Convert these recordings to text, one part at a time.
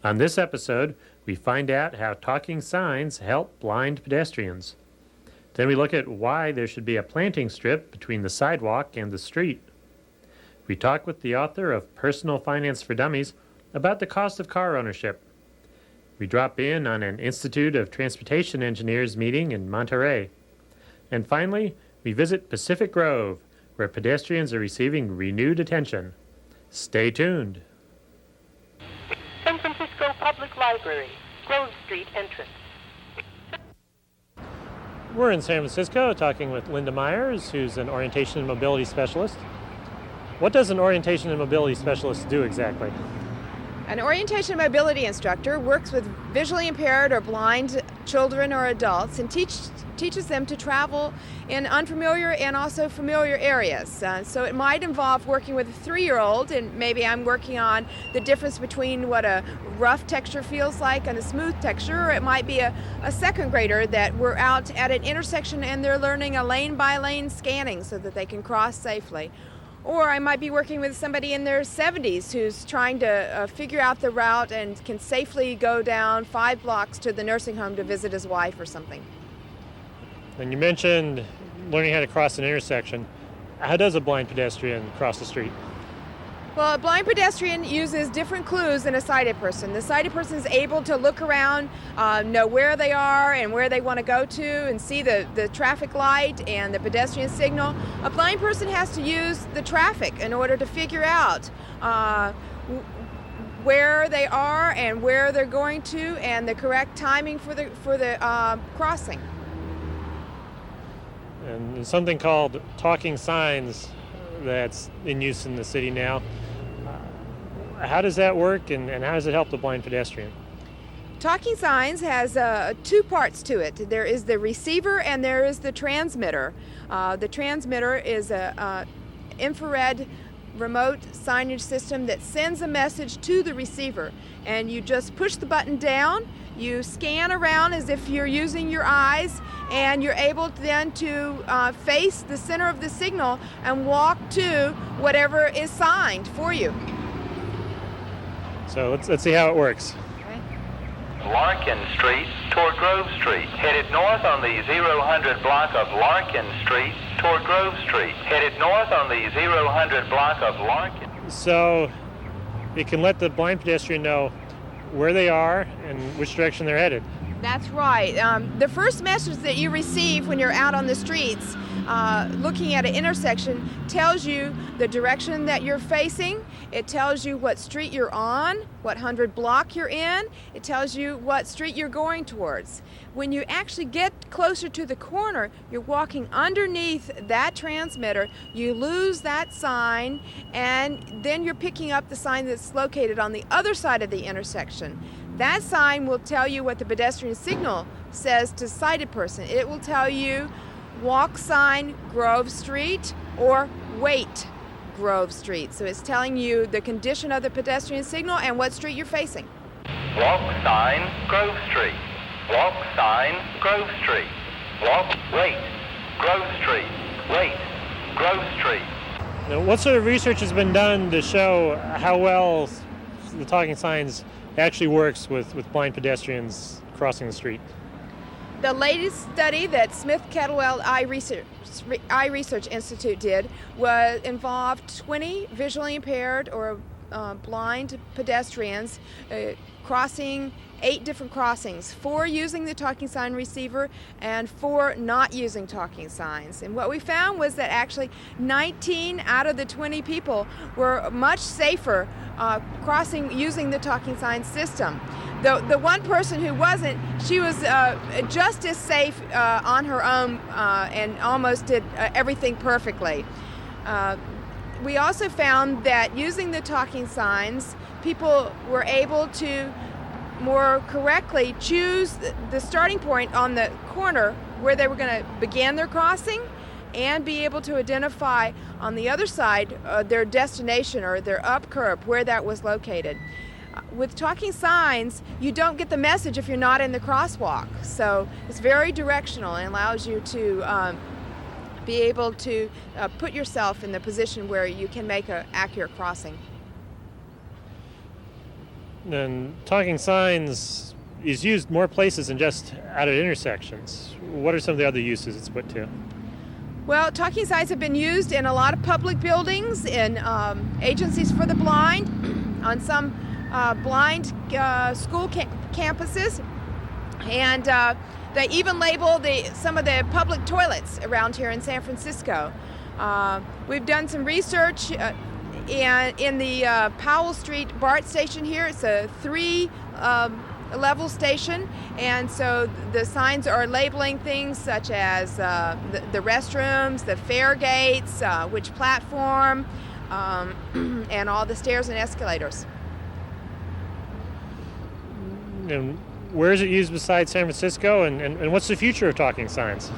On this episode, we find out how talking signs help blind pedestrians. Then we look at why there should be a planting strip between the sidewalk and the street. We talk with the author of Personal Finance for Dummies about the cost of car ownership. We drop in on an Institute of Transportation Engineers meeting in Monterey. And finally, we visit Pacific Grove, where pedestrians are receiving renewed attention. Stay tuned. San Francisco Public Library, Grove Street entrance. We're in San Francisco talking with Linda Myers, who's an orientation and mobility specialist. What does an orientation and mobility specialist do exactly? An orientation and mobility instructor works with visually impaired or blind children or adults and teaches them to travel in unfamiliar and also familiar areas. So it might involve working with a 3-year-old, and maybe I'm working on the difference between what a rough texture feels like and a smooth texture, or it might be a second grader that we're out at an intersection and they're learning a lane-by-lane scanning so that they can cross safely. Or I might be working with somebody in their 70s who's trying to figure out the route and can safely go down 5 blocks to the nursing home to visit his wife or something. And you mentioned learning how to cross an intersection. How does a blind pedestrian cross the street? Well, a blind pedestrian uses different clues than a sighted person. The sighted person is able to look around, know where they are and where they want to go to, and see the traffic light and the pedestrian signal. A blind person has to use the traffic in order to figure out where they are and where they're going to, and the correct timing for the crossing. And there's something called talking signs that's in use in the city now. How does that work, and how does it help the blind pedestrian? Talking signs has 2 parts to it. There is the receiver and there is the transmitter. The transmitter is a infrared remote signage system that sends a message to the receiver, and you just push the button down, you scan around as if you're using your eyes, and you're able then to face the center of the signal and walk to whatever is signed for you. So let's see how it works. Larkin Street toward Grove Street. Headed north on the 0100 block of Larkin Street toward Grove Street. Headed north on the 0100 block of Larkin. So it can let the blind pedestrian know where they are and which direction they're headed. That's right. The first message that you receive when you're out on the streets looking at an intersection tells you the direction that you're facing. It tells you what street you're on, what 100 block you're in. It tells you what street you're going towards. When you actually get closer to the corner, you're walking underneath that transmitter, you lose that sign, and then you're picking up the sign that's located on the other side of the intersection. That sign will tell you what the pedestrian signal says to sighted person. It will tell you walk sign Grove Street or wait Grove Street. So it's telling you the condition of the pedestrian signal and what street you're facing. Walk sign Grove Street. Walk sign Grove Street. Walk, wait, Grove Street. Wait, Grove Street. Now, what sort of research has been done to show how well the talking signs actually works with blind pedestrians crossing the street? The latest study that Smith Kettlewell Eye Research Institute did involved 20 visually impaired or blind pedestrians crossing 8 different crossings, 4 using the talking sign receiver and 4 not using talking signs. And what we found was that actually 19 out of the 20 people were much safer crossing using the talking sign system. The one person who wasn't, she was just as safe on her own and almost did everything perfectly. We also found that using the talking signs, people were able to more correctly choose the starting point on the corner where they were going to begin their crossing and be able to identify on the other side their destination or their up curb where that was located. With talking signs, you don't get the message if you're not in the crosswalk. So it's very directional and allows you to be able to put yourself in the position where you can make an accurate crossing. And talking signs is used more places than just out at intersections. What are some of the other uses it's put to? Well, talking signs have been used in a lot of public buildings, in agencies for the blind, on some blind school campuses, and they even label some of the public toilets around here in San Francisco. We've done some research in the Powell Street BART station here. It's a 3-level station, and so the signs are labeling things such as the restrooms, the fare gates, which platform, and all the stairs and escalators. And where is it used besides San Francisco, and what's the future of talking signs?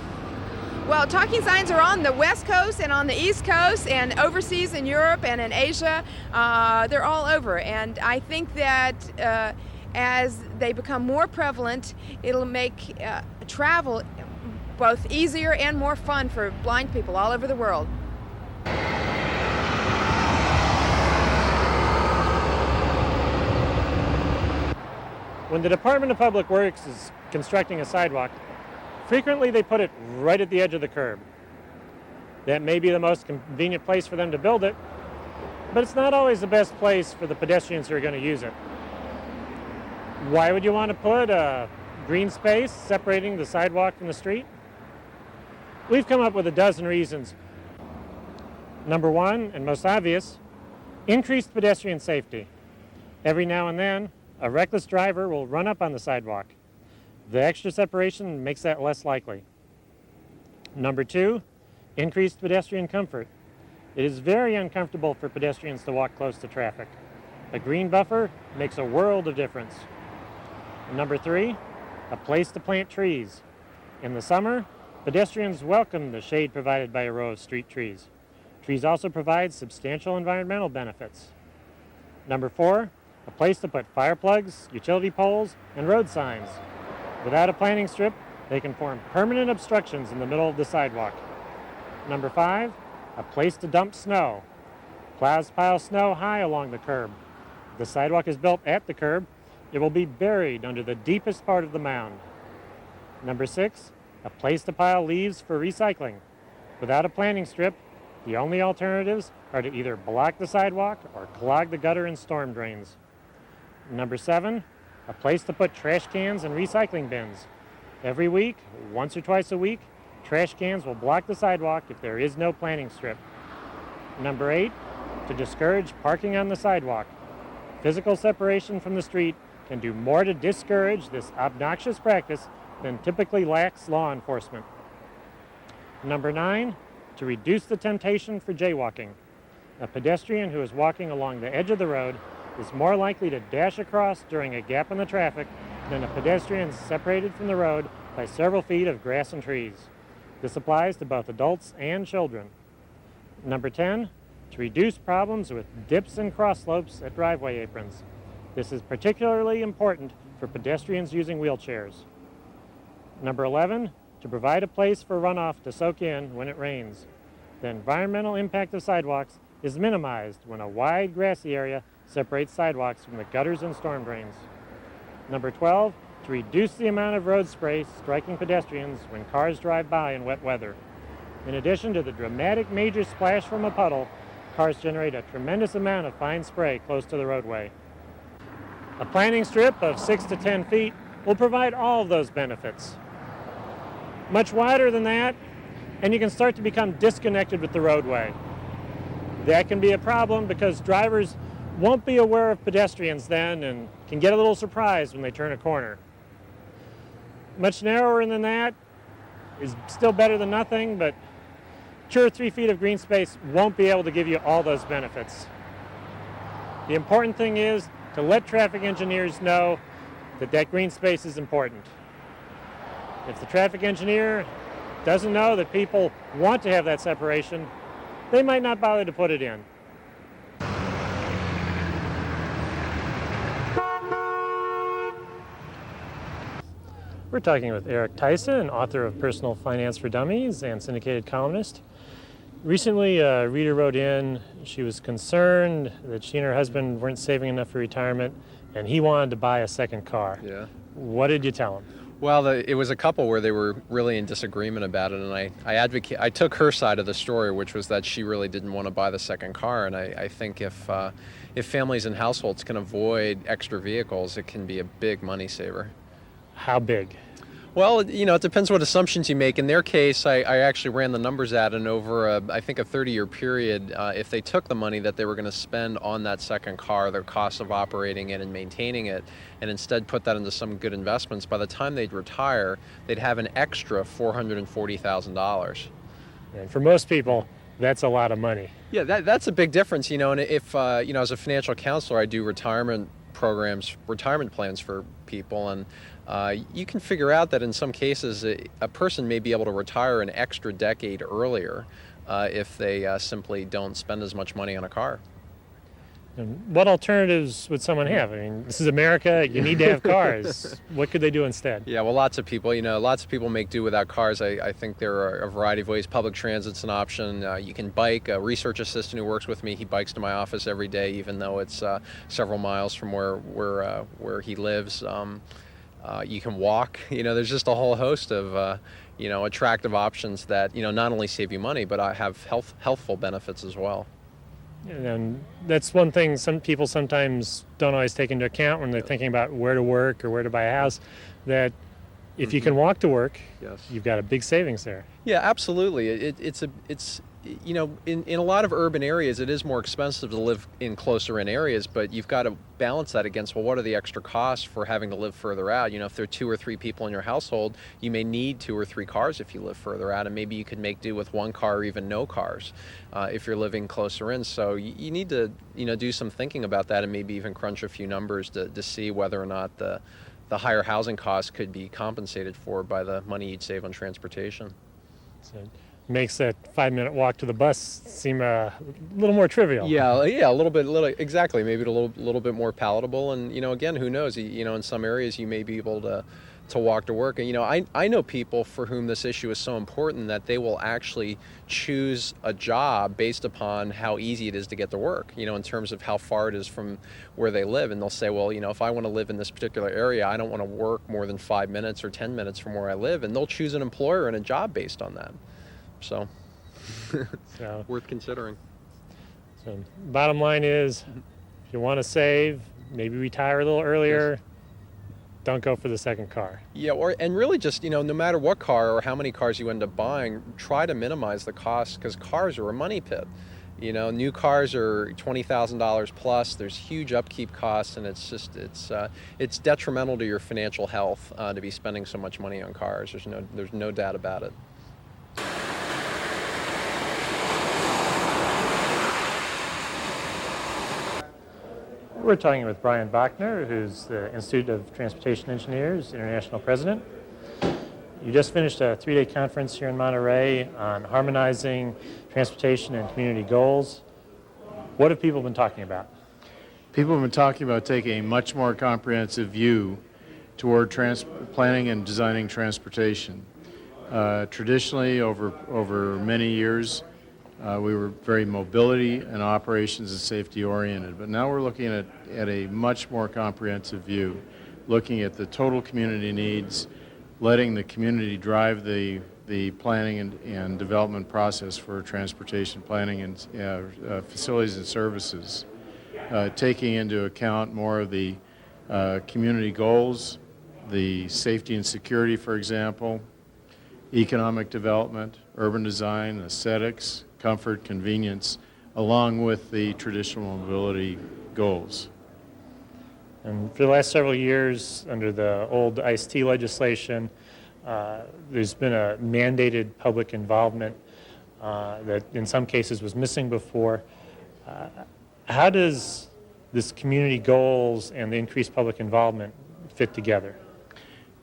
Well, talking signs are on the West Coast and on the East Coast and overseas in Europe and in Asia. They're all over, and I think that as they become more prevalent, it'll make travel both easier and more fun for blind people all over the world. When the Department of Public Works is constructing a sidewalk, frequently they put it right at the edge of the curb. That may be the most convenient place for them to build it, but it's not always the best place for the pedestrians who are going to use it. Why would you want to put a green space separating the sidewalk from the street? We've come up with a dozen reasons. Number one, and most obvious, increased pedestrian safety. Every now and then, a reckless driver will run up on the sidewalk. The extra separation makes that less likely. Number two, increased pedestrian comfort. It is very uncomfortable for pedestrians to walk close to traffic. A green buffer makes a world of difference. Number three, a place to plant trees. In the summer, pedestrians welcome the shade provided by a row of street trees. Trees also provide substantial environmental benefits. Number four, a place to put fire plugs, utility poles, and road signs. Without a planting strip, they can form permanent obstructions in the middle of the sidewalk. Number five, a place to dump snow. Plows pile snow high along the curb. If the sidewalk is built at the curb, it will be buried under the deepest part of the mound. Number six, a place to pile leaves for recycling. Without a planting strip, the only alternatives are to either block the sidewalk or clog the gutter and storm drains. Number seven, a place to put trash cans and recycling bins. Every week, once or twice a week, trash cans will block the sidewalk if there is no planting strip. Number eight, to discourage parking on the sidewalk. Physical separation from the street can do more to discourage this obnoxious practice than typically lax law enforcement. Number nine, to reduce the temptation for jaywalking. A pedestrian who is walking along the edge of the road is more likely to dash across during a gap in the traffic than a pedestrian separated from the road by several feet of grass and trees. This applies to both adults and children. Number 10, to reduce problems with dips and cross slopes at driveway aprons. This is particularly important for pedestrians using wheelchairs. Number 11, to provide a place for runoff to soak in when it rains. The environmental impact of sidewalks is minimized when a wide grassy area separates sidewalks from the gutters and storm drains. Number 12, to reduce the amount of road spray striking pedestrians when cars drive by in wet weather. In addition to the dramatic major splash from a puddle, cars generate a tremendous amount of fine spray close to the roadway. A planting strip of 6 to 10 feet will provide all of those benefits. Much wider than that, and you can start to become disconnected with the roadway. That can be a problem because drivers won't be aware of pedestrians then and can get a little surprised when they turn a corner. Much narrower than that is still better than nothing, but 2 or 3 feet of green space won't be able to give you all those benefits. The important thing is to let traffic engineers know that that green space is important. If the traffic engineer doesn't know that people want to have that separation, they might not bother to put it in. We're talking with Eric Tyson, author of Personal Finance for Dummies and syndicated columnist. Recently, a reader wrote in. She was concerned that she and her husband weren't saving enough for retirement and he wanted to buy a second car. Yeah. What did you tell him? Well, it was a couple where they were really in disagreement about it, and I took her side of the story, which was that she really didn't want to buy the second car, and I think if families and households can avoid extra vehicles, it can be a big money saver. How big? Well, it depends what assumptions you make. In their case, I actually ran the numbers out, and over I think a 30-year period, if they took the money that they were going to spend on that second car, their cost of operating it and maintaining it, and instead put that into some good investments, by the time they'd retire, they'd have an extra $440,000. And for most people, that's a lot of money. Yeah, that's a big difference, and if, as a financial counselor, I do retirement plans for people, and you can figure out that in some cases a person may be able to retire an extra decade earlier if they simply don't spend as much money on a car. And what alternatives would someone have? I mean, this is America. You need to have cars. What could they do instead? Yeah, well, lots of people make do without cars. I think there are a variety of ways. Public transit's an option. You can bike. A research assistant who works with me, he bikes to my office every day, even though it's several miles from where he lives. You can walk. There's just a whole host of attractive options that not only save you money, but have healthful benefits as well. And that's one thing some people sometimes don't always take into account when they're thinking about where to work or where to buy a house, that if you can walk to work, yes, you've got a big savings there. Yeah, absolutely. It's in a lot of urban areas, it is more expensive to live in closer in areas, but you've got to balance that against, well, what are the extra costs for having to live further out? If there are 2 or 3 people in your household, you may need 2 or 3 cars if you live further out, and maybe you could make do with 1 car or even no cars if you're living closer in. So you need to, do some thinking about that, and maybe even crunch a few numbers to see whether or not the higher housing costs could be compensated for by the money you'd save on transportation. So makes that 5-minute walk to the bus seem a little more trivial. Yeah, a little bit, exactly. Maybe a little bit more palatable. And again, who knows? In some areas you may be able to walk to work. And I know people for whom this issue is so important that they will actually choose a job based upon how easy it is to get to work. In terms of how far it is from where they live. And they'll say, well, if I want to live in this particular area, I don't want to work more than 5 minutes or 10 minutes from where I live. And they'll choose an employer and a job based on that. So, worth considering. So, bottom line is, if you want to save, maybe retire a little earlier, yes, don't go for the second car. Yeah, and really just, no matter what car or how many cars you end up buying, try to minimize the cost, because cars are a money pit. New cars are $20,000 plus. There's huge upkeep costs, and it's detrimental to your financial health to be spending so much money on cars. There's no doubt about it. We're talking with Brian Bachner, who's the Institute of Transportation Engineers International President. You just finished a 3-day conference here in Monterey on harmonizing transportation and community goals. What have people been talking about? People have been talking about taking a much more comprehensive view toward planning and designing transportation. Traditionally, over many years, we were very mobility and operations and safety oriented, but now we're looking at a much more comprehensive view, looking at the total community needs, letting the community drive the planning and development process for transportation planning and facilities and services, taking into account more of the community goals, the safety and security, for example, economic development, urban design, aesthetics, comfort, convenience, along with the traditional mobility goals. And for the last several years, under the old ICE-T legislation, there's been a mandated public involvement that in some cases was missing before. How does this community goals and the increased public involvement fit together?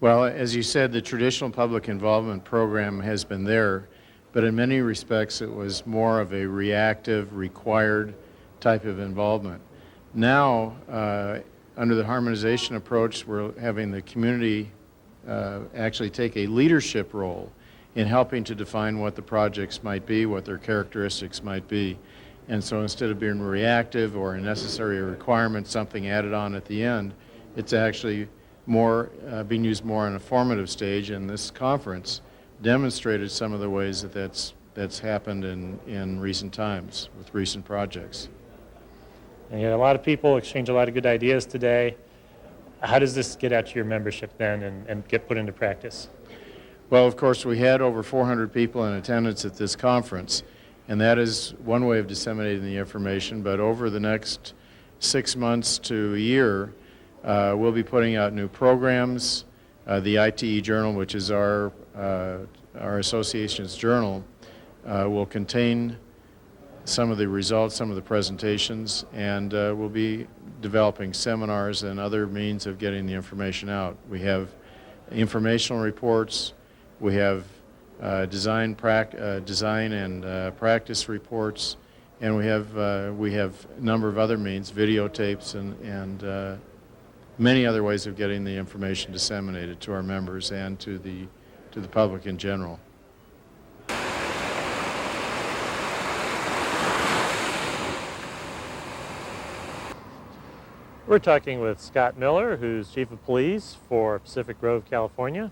Well, as you said, the traditional public involvement program has been there, but in many respects it was more of a reactive, required type of involvement. Now, under the harmonization approach, we're having the community actually take a leadership role in helping to define what the projects might be, what their characteristics might be. And so instead of being reactive or a necessary requirement, something added on at the end, it's actually more being used more on a formative stage. And this conference demonstrated some of the ways that that's happened in recent times with recent projects. And you had a lot of people exchange a lot of good ideas today. How does this get out to your membership then and get put into practice? Well, of course, we had over 400 people in attendance at this conference, and that is one way of disseminating the information. But over the next 6 months to a year, we'll be putting out new programs. The ITE Journal, which is our association's journal, will contain some of the results, some of the presentations, and we'll be developing seminars and other means of getting the information out. We have informational reports, we have design and practice reports, and we have a number of other means, videotapes and many other ways of getting the information disseminated to our members and to the public in general. We're talking with Scott Miller, who's Chief of Police for Pacific Grove, California.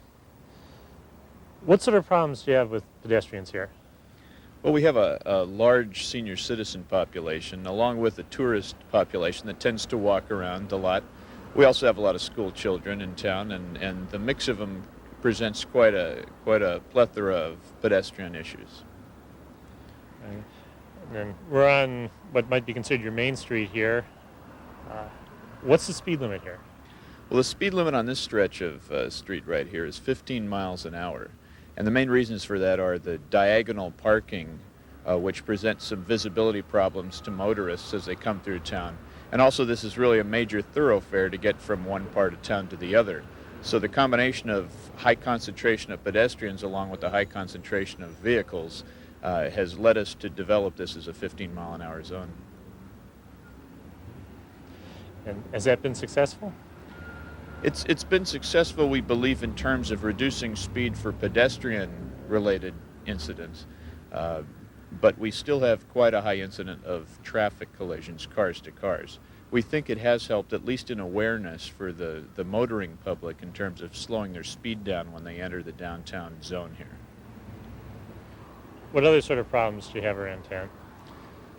What sort of problems do you have with pedestrians here? Well, we have a large senior citizen population, along with a tourist population that tends to walk around a lot. We also have a lot of school children in town, and the mix of them presents quite a plethora of pedestrian issues. And then we're on what might be considered your main street here. What's the speed limit here? Well, the speed limit on this stretch of street right here is 15 miles an hour. And the main reasons for that are the diagonal parking, which presents some visibility problems to motorists as they come through town. And also, this is really a major thoroughfare to get from one part of town to the other. So the combination of high concentration of pedestrians along with the high concentration of vehicles has led us to develop this as a 15-mile-an-hour zone. And has that been successful? It's been successful, we believe, in terms of reducing speed for pedestrian-related incidents, but we still have quite a high incident of traffic collisions, cars to cars. We think it has helped, at least in awareness for the motoring public, in terms of slowing their speed down when they enter the downtown zone here. What other sort of problems do you have around town?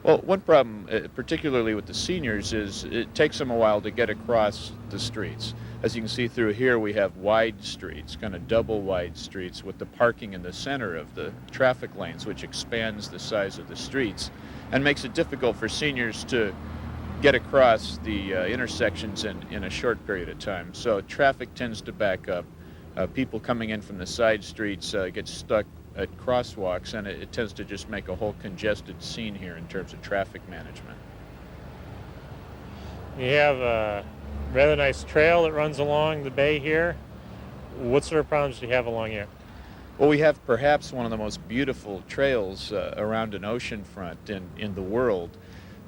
Well, one problem, particularly with the seniors, is it takes them a while to get across the streets. As you can see through here, we have wide streets, kind of double wide streets, with the parking in the center of the traffic lanes, which expands the size of the streets and makes it difficult for seniors to get across the intersections in a short period of time. So traffic tends to back up. People coming in from the side streets get stuck at crosswalks, and it tends to just make a whole congested scene here in terms of traffic management. You have a rather nice trail that runs along the bay here. What sort of problems do you have along it? Well, we have perhaps one of the most beautiful trails around an ocean front in the world.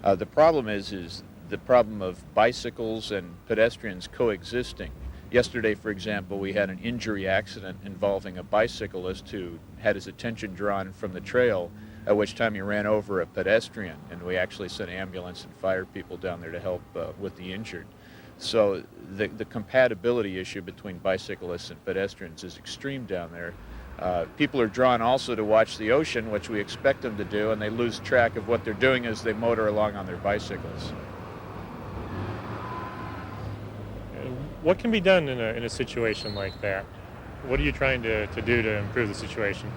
The problem is the problem of bicycles and pedestrians coexisting. Yesterday, for example, we had an injury accident involving a bicyclist who had his attention drawn from the trail, at which time he ran over a pedestrian, and we actually sent ambulance and fire people down there to help with the injured. So the compatibility issue between bicyclists and pedestrians is extreme down there. People are drawn also to watch the ocean, which we expect them to do, and they lose track of what they're doing as they motor along on their bicycles. What can be done in a situation like that? What are you trying to do to improve the situation?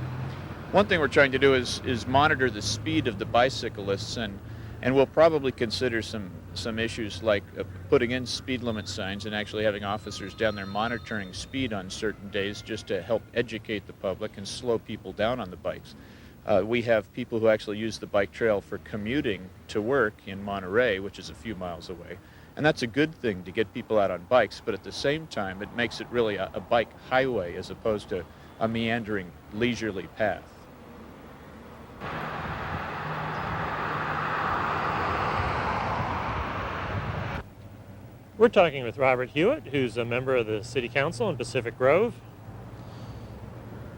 One thing we're trying to do is monitor the speed of the bicyclists, and we'll probably consider some issues like putting in speed limit signs and actually having officers down there monitoring speed on certain days just to help educate the public and slow people down on the bikes. We have people who actually use the bike trail for commuting to work in Monterey, which is a few miles away. And that's a good thing to get people out on bikes, but at the same time, it makes it really a bike highway as opposed to a meandering, leisurely path. We're talking with Robert Hewitt, who's a member of the City Council in Pacific Grove.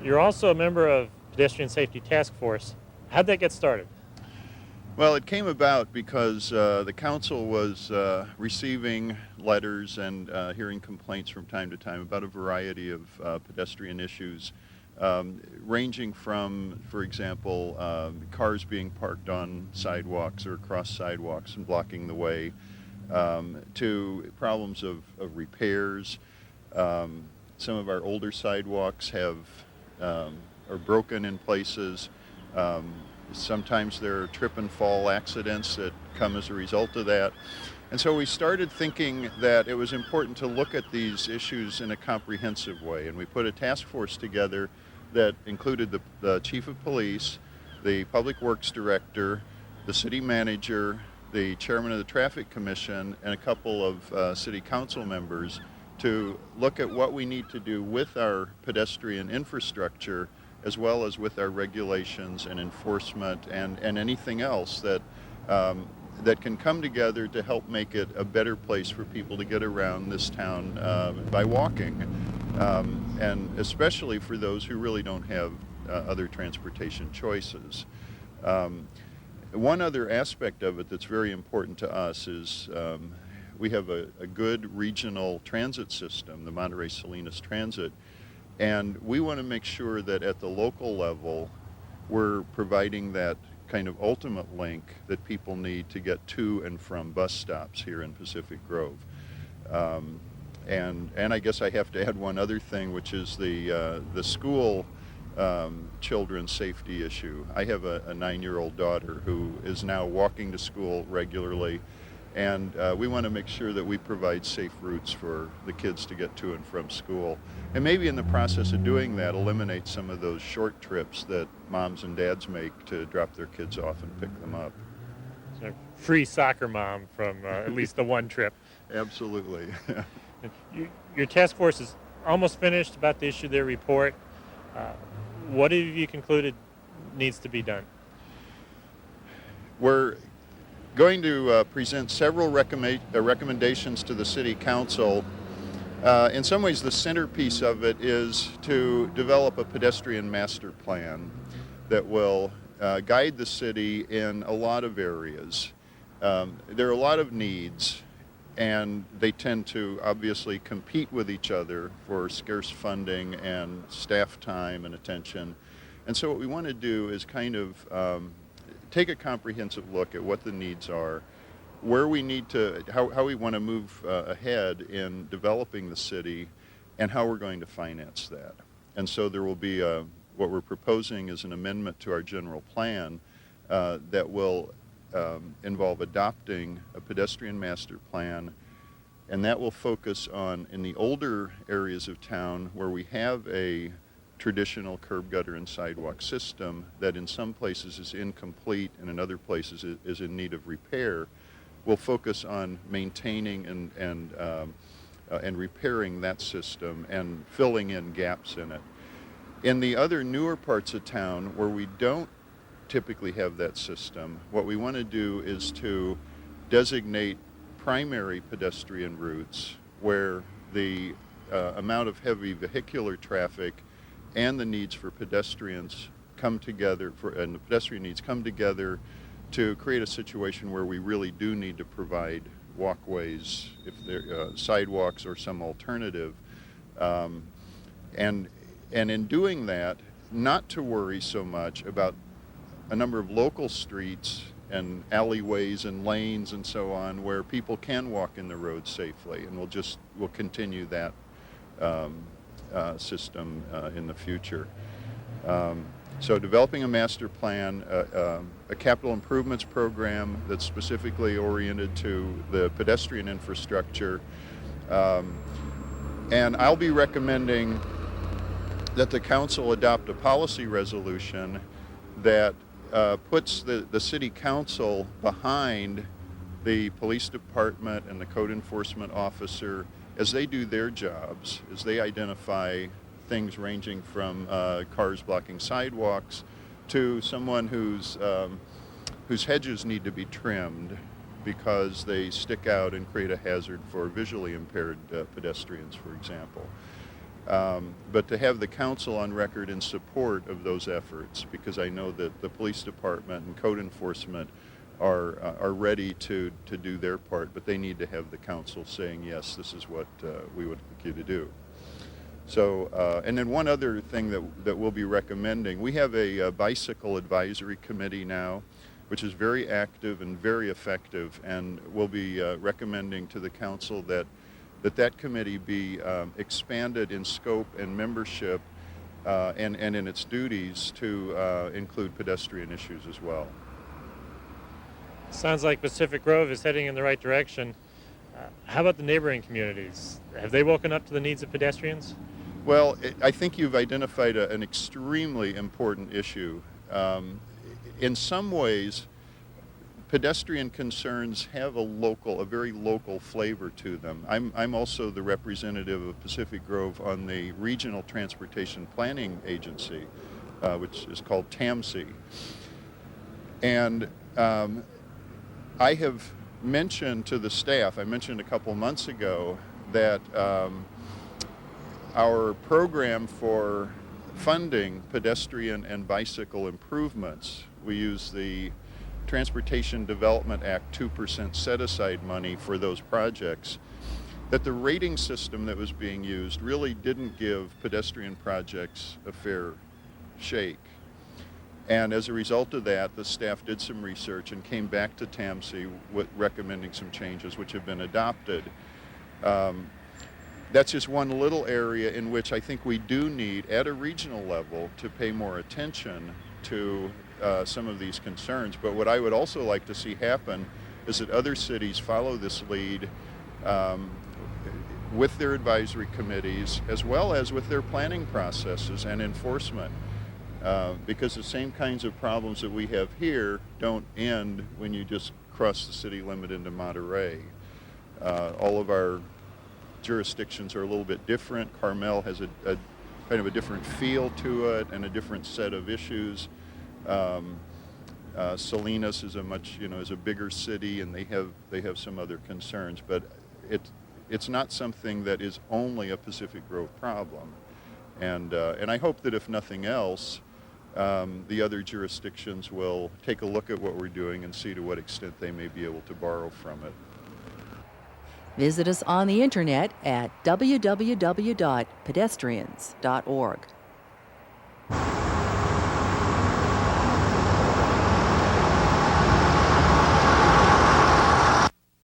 You're also a member of Pedestrian Safety Task Force. How'd that get started? Well, it came about because the council was receiving letters and hearing complaints from time to time about a variety of pedestrian issues, ranging from, for example, cars being parked on sidewalks or across sidewalks and blocking the way, to problems of repairs. Some of our older sidewalks are broken in places. Sometimes there are trip and fall accidents that come as a result of that. And so we started thinking that it was important to look at these issues in a comprehensive way. And we put a task force together that included the chief of police, the public works director, the city manager, the chairman of the traffic commission, and a couple of city council members to look at what we need to do with our pedestrian infrastructure, as well as with our regulations and enforcement and anything else that can come together to help make it a better place for people to get around this town by walking, and especially for those who really don't have other transportation choices. One other aspect of it that's very important to us is we have a good regional transit system, the Monterey Salinas Transit, and we want to make sure that at the local level, we're providing that kind of ultimate link that people need to get to and from bus stops here in Pacific Grove. And I guess I have to add one other thing, which is the school children's safety issue. I have a 9-year-old daughter who is now walking to school regularly, and we want to make sure that we provide safe routes for the kids to get to and from school. And maybe in the process of doing that, eliminate some of those short trips that moms and dads make to drop their kids off and pick them up. So free soccer mom from at least the one trip. Absolutely. Your task force is almost finished, about to issue their report. What have you concluded needs to be done? We're going to present several recommendations to the City Council. In some ways, the centerpiece of it is to develop a pedestrian master plan that will guide the city in a lot of areas. There are a lot of needs, and they tend to obviously compete with each other for scarce funding and staff time and attention. And so what we want to do is kind of take a comprehensive look at what the needs are, where we need to, how we want to move ahead in developing the city, and how we're going to finance that. And so there will be what we're proposing is an amendment to our general plan that will involve adopting a pedestrian master plan, and that will focus on, in the older areas of town where we have a traditional curb, gutter, and sidewalk system that in some places is incomplete and in other places is in need of repair, we'll focus on maintaining and repairing that system and filling in gaps in it. In the other newer parts of town where we don't typically have that system, what we want to do is to designate primary pedestrian routes where the amount of heavy vehicular traffic and the needs for pedestrians come together, and the pedestrian needs come together to create a situation where we really do need to provide walkways, if they're sidewalks or some alternative, and in doing that, not to worry so much about a number of local streets and alleyways and lanes and so on where people can walk in the road safely, and we'll continue that system in the future. So developing a master plan, a capital improvements program that's specifically oriented to the pedestrian infrastructure, and I'll be recommending that the council adopt a policy resolution that puts the city council behind the police department and the code enforcement officer as they do their jobs, as they identify things ranging from cars blocking sidewalks to someone whose hedges need to be trimmed because they stick out and create a hazard for visually impaired pedestrians, for example. But to have the council on record in support of those efforts, because I know that the police department and code enforcement are ready to do their part, but they need to have the council saying, yes, this is what we would like you to do. So, and then one other thing that we'll be recommending, we have a bicycle advisory committee now, which is very active and very effective, and we'll be recommending to the council that committee be expanded in scope and membership and in its duties to include pedestrian issues as well. Sounds like Pacific Grove is heading in the right direction. How about the neighboring communities? Have they woken up to the needs of pedestrians? Well, I think you've identified an extremely important issue. In some ways, pedestrian concerns have a very local flavor to them. I'm also the representative of Pacific Grove on the Regional Transportation Planning Agency, which is called TAMC. And I have mentioned to the staff, I mentioned a couple months ago, that our program for funding pedestrian and bicycle improvements, we use the Transportation Development Act 2% set-aside money for those projects, that the rating system that was being used really didn't give pedestrian projects a fair shake. And as a result of that, the staff did some research and came back to TAMC recommending some changes which have been adopted. That's just one little area in which I think we do need, at a regional level, to pay more attention to some of these concerns. But what I would also like to see happen is that other cities follow this lead with their advisory committees, as well as with their planning processes and enforcement. Because the same kinds of problems that we have here don't end when you just cross the city limit into Monterey. All of our jurisdictions are a little bit different. Carmel has a kind of a different feel to it and a different set of issues. Salinas is is a bigger city, and they have some other concerns, but it's not something that is only a Pacific Grove problem. And I hope that if nothing else, the other jurisdictions will take a look at what we're doing and see to what extent they may be able to borrow from it. Visit us on the internet at www.pedestrians.org.